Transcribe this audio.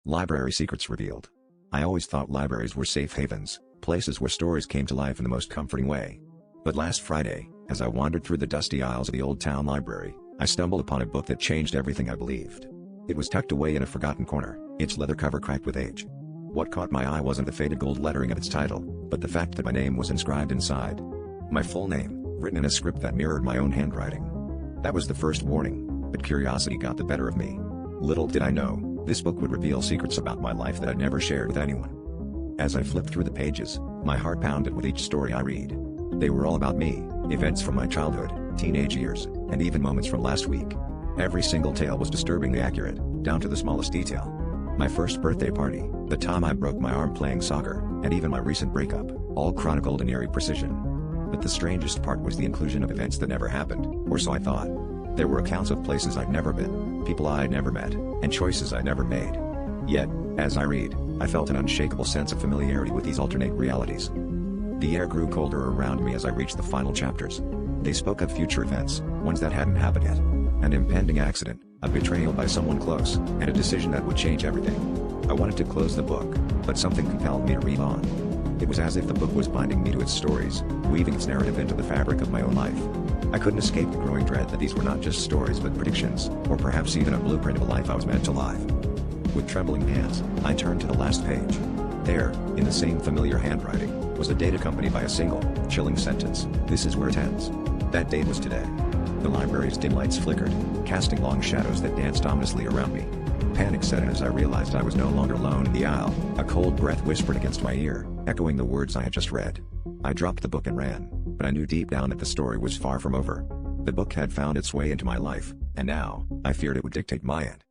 Library secrets revealed. I always thought libraries were safe havens, places where stories came to life in the most comforting way. But last Friday, as I wandered through the dusty aisles of the Old Town Library, I stumbled upon a book that changed everything I believed. It was tucked away in a forgotten corner, its leather cover cracked with age. What caught my eye wasn't the faded gold lettering of its title, but the fact that my name was inscribed inside. My full name, written in a script that mirrored my own handwriting. That was the first warning, but curiosity got the better of me. Little did I know, this book would reveal secrets about my life that I'd never shared with anyone. As I flipped through the pages, my heart pounded with each story I read. They were all about me, events from my childhood, teenage years, and even moments from last week. Every single tale was disturbingly accurate, down to the smallest detail. My first birthday party, the time I broke my arm playing soccer, and even my recent breakup, all chronicled in eerie precision. But the strangest part was the inclusion of events that never happened, or so I thought. There were accounts of places I'd never been, people I'd never met, and choices I never made. Yet, as I read, I felt an unshakable sense of familiarity with these alternate realities. The air grew colder around me as I reached the final chapters. They spoke of future events, ones that hadn't happened yet. An impending accident, a betrayal by someone close, and a decision that would change everything. I wanted to close the book, but something compelled me to read on. It was as if the book was binding me to its stories, weaving its narrative into the fabric of my own life. I couldn't escape the growing dread that these were not just stories but predictions, or perhaps even a blueprint of a life I was meant to live. With trembling hands, I turned to the last page. There, in the same familiar handwriting, was a date accompanied by a single, chilling sentence: "This is where it ends." That date was today. The library's dim lights flickered, casting long shadows that danced ominously around me. Panic set in as I realized I was no longer alone in the aisle. A cold breath whispered against my ear, echoing the words I had just read. I dropped the book and ran, but I knew deep down that the story was far from over. The book had found its way into my life, and now, I feared it would dictate my end.